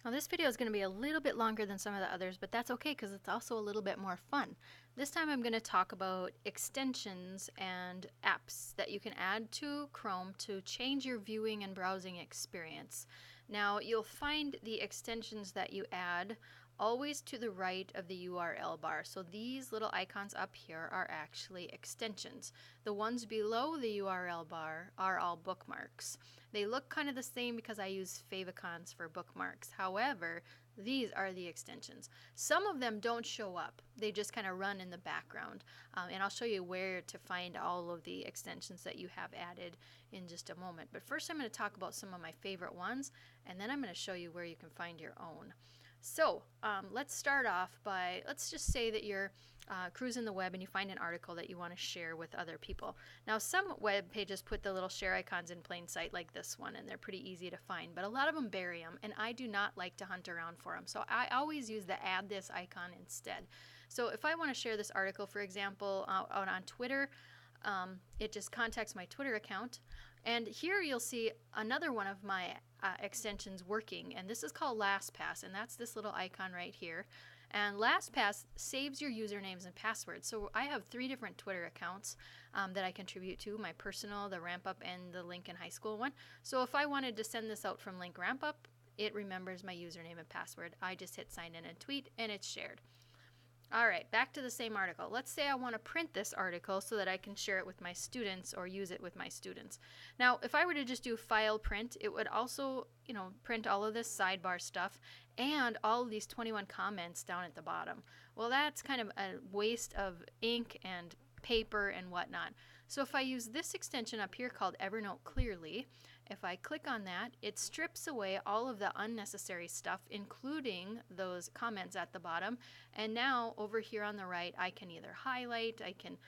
Now this video is going to be a little bit longer than some of the others, but that's okay because it's also a little bit more fun. This time I'm going to talk about extensions and apps that you can add to Chrome to change your viewing and browsing experience. Now you'll find the extensions that you add always to the right of the URL bar. So these little icons up here are actually extensions. The ones below the URL bar are all bookmarks. They look kind of the same because I use favicons for bookmarks. However, these are the extensions. Some of them don't show up. They just kind of run in the background. And I'll show you where to find all of the extensions that you have added in just a moment. But first I'm going to talk about some of my favorite ones, and then I'm going to show you where you can find your own. So let's start off by, let's just say that you're cruising the web and you find an article that you want to share with other people. Now some web pages put the little share icons in plain sight like this one, and they're pretty easy to find, but a lot of them bury them, and I do not like to hunt around for them. So I always use the add this icon instead. So if I want to share this article, for example, out on Twitter, it just contacts my Twitter account. And here you'll see another one of my extensions working, and this is called Lastpass, and that's this little icon right here. And Lastpass saves your usernames and passwords. So I have 3 different Twitter accounts that I contribute to, my personal, the Ramp Up, and the Lincoln High School one. So if I wanted to send this out from Link Ramp Up, it remembers my username and password. I just hit sign in and tweet, and it's shared. All right, back to the same article. Let's say I want to print this article so that I can share it with my students or use it with my students. Now, if I were to just do file print, it would also, print all of this sidebar stuff and all of these 21 comments down at the bottom. Well, that's kind of a waste of ink and paper and whatnot. So if I use this extension up here called Evernote Clearly, if I click on that, it strips away all of the unnecessary stuff, including those comments at the bottom. And now over here on the right, I can either highlight, I can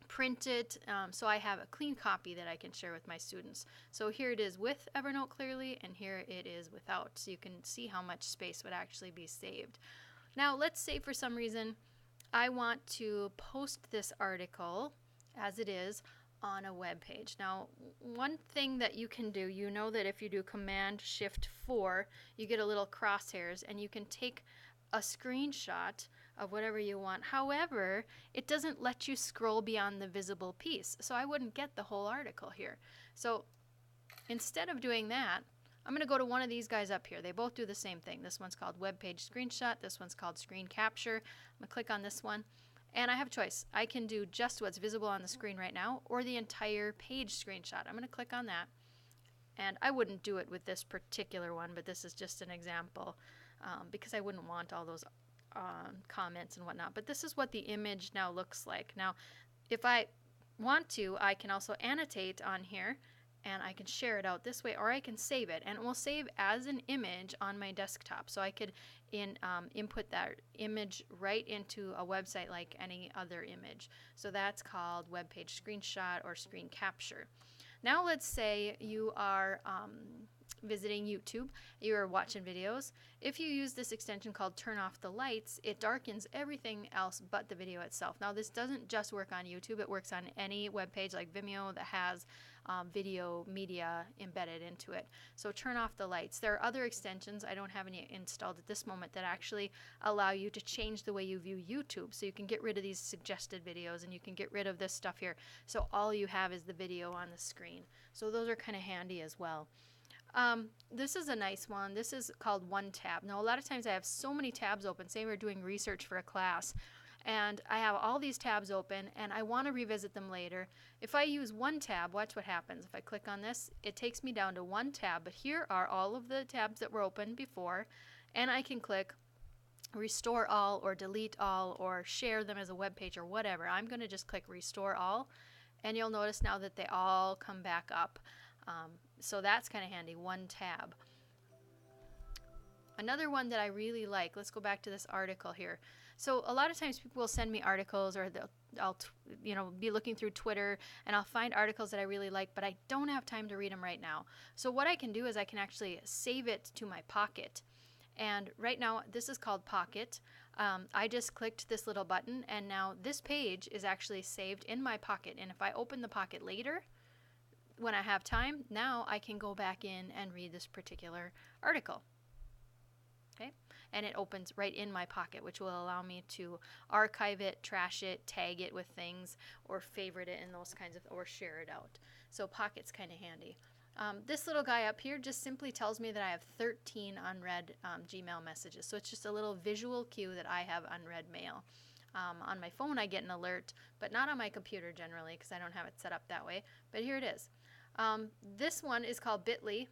print it, so I have a clean copy that I can share with my students. So here it is with Evernote Clearly, and here it is without, so you can see how much space would actually be saved. Now let's say for some reason I want to post this article as it is on a web page. Now, one thing that you can do, you know that if you do Command Shift 4, you get a little crosshairs and you can take a screenshot of whatever you want. However, it doesn't let you scroll beyond the visible piece, so I wouldn't get the whole article here. So instead of doing that, I'm going to go to one of these guys up here. They both do the same thing. This one's called Web Page Screenshot. This one's called Screen Capture. I'm going to click on this one. And I have a choice. I can do just what's visible on the screen right now or the entire page screenshot. I'm going to click on that. And I wouldn't do it with this particular one, but this is just an example because I wouldn't want all those comments and whatnot. But this is what the image now looks like. Now, if I want to, I can also annotate on here, and I can share it out this way, or I can save it, and it will save as an image on my desktop. So I could input that image right into a website like any other image. So that's called web page screenshot or screen capture. Now let's say you are visiting YouTube, you're watching videos. If you use this extension called Turn Off the Lights, it darkens everything else but the video itself. Now this doesn't just work on YouTube, it works on any web page like Vimeo that has video media embedded into it. So turn off the lights. There are other extensions, I don't have any installed at this moment, that actually allow you to change the way you view YouTube. So you can get rid of these suggested videos and you can get rid of this stuff here. So all you have is the video on the screen. So those are kind of handy as well. This is a nice one. This is called One Tab. Now, a lot of times I have so many tabs open. Say we're doing research for a class, and I have all these tabs open, and I want to revisit them later. If I use one tab, watch what happens. If I click on this, it takes me down to one tab, but here are all of the tabs that were open before, and I can click Restore All or Delete All or share them as a web page or whatever. I'm going to just click Restore All, and you'll notice now that they all come back up. So that's kind of handy, one tab. Another one that I really like, let's go back to this article here. So a lot of times people will send me articles, or I'll be looking through Twitter and I'll find articles that I really like, but I don't have time to read them right now. So what I can do is I can actually save it to my Pocket. And right now this is called Pocket. I just clicked this little button, and now this page is actually saved in my Pocket. And if I open the Pocket later, when I have time, now I can go back in and read this particular article. Okay, and it opens right in my Pocket, which will allow me to archive it, trash it, tag it with things, or favorite it and those kinds of, or share it out. So Pocket's kind of handy. This little guy up here just simply tells me that I have 13 unread Gmail messages. So it's just a little visual cue that I have unread mail. On my phone I get an alert, but not on my computer generally because I don't have it set up that way. But here it is. This one is called Bitly.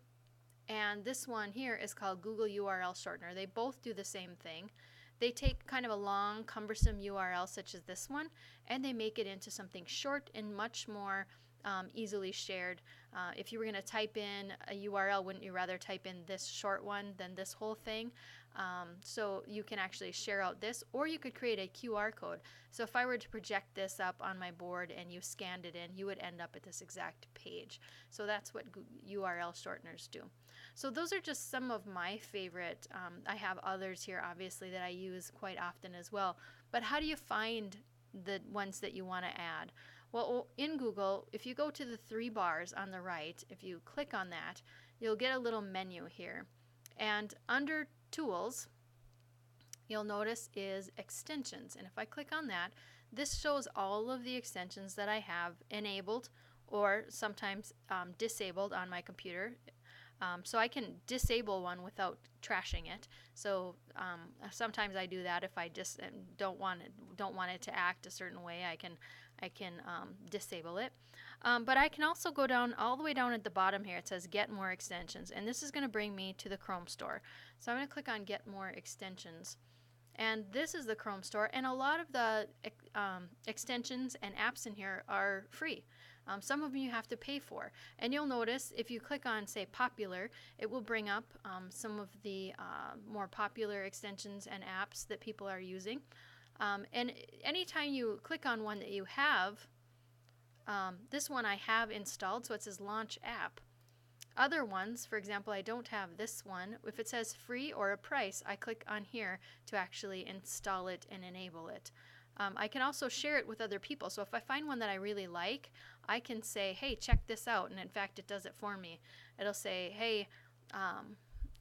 And this one here is called Google URL Shortener. They both do the same thing. They take kind of a long, cumbersome URL such as this one, and they make it into something short and much more easily shared. If you were going to type in a URL, wouldn't you rather type in this short one than this whole thing? So you can actually share out this, or you could create a QR code. So if I were to project this up on my board and you scanned it in, you would end up at this exact page. So that's what URL shorteners do. So those are just some of my favorite. I have others here, obviously, that I use quite often as well. But how do you find the ones that you want to add? Well, in Google, if you go to the three bars on the right, if you click on that, you'll get a little menu here. And under Tools, you'll notice is Extensions. And if I click on that, this shows all of the extensions that I have enabled or sometimes disabled on my computer. So I can disable one without trashing it. So sometimes I do that if I just don't want it to act a certain way. I can disable it. But I can also go down all the way down at the bottom here. It says Get More Extensions, and this is going to bring me to the Chrome store. So I'm going to click on Get More Extensions. And this is the Chrome store, and a lot of the extensions and apps in here are free. Some of them you have to pay for. And you'll notice if you click on, say, Popular, it will bring up some of the more popular extensions and apps that people are using. And anytime you click on one that you have, this one I have installed, so it says Launch App. Other ones, for example, I don't have this one. If it says free or a price, I click on here to actually install it and enable it. I can also share it with other people. So if I find one that I really like, I can say, hey, check this out. And in fact, it does it for me. It'll say, hey,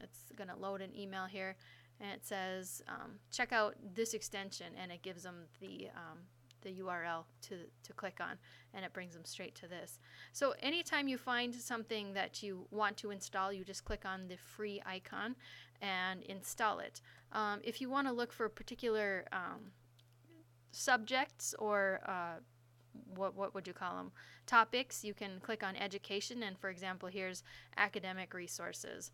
it's going to load an email here. And it says, check out this extension. And it gives them the URL to click on, and it brings them straight to this. So anytime you find something that you want to install, you just click on the free icon and install it. If you want to look for particular subjects or what would you call them, topics, you can click on education, and for example, here's academic resources.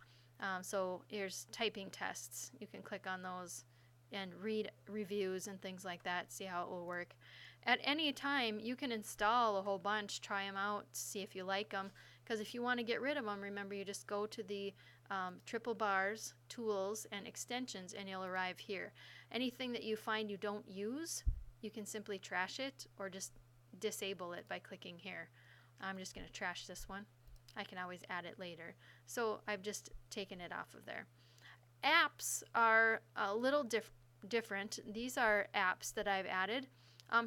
So here's typing tests. You can click on those and read reviews and things like that, see how it will work. At any time, you can install a whole bunch, try them out, see if you like them, because if you want to get rid of them, remember you just go to the triple bars, Tools, and Extensions, and you'll arrive here. Anything that you find you don't use, you can simply trash it or just disable it by clicking here. I'm just going to trash this one. I can always add it later. So I've just taken it off of there. Apps are a little different. These are apps that I've added.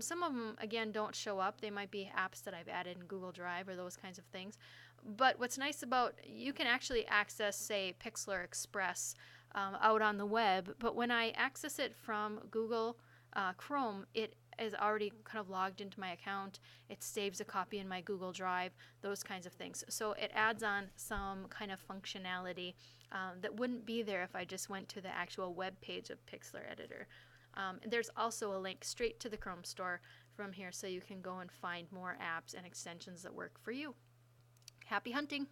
Some of them, again, don't show up. They might be apps that I've added in Google Drive or those kinds of things. But what's nice about, you can actually access, say, Pixlr Express out on the web. But when I access it from Google Chrome, it is already kind of logged into my account. It saves a copy in my Google Drive, those kinds of things. So it adds on some kind of functionality that wouldn't be there if I just went to the actual web page of Pixlr Editor. There's also a link straight to the Chrome store from here, so you can go and find more apps and extensions that work for you. Happy hunting!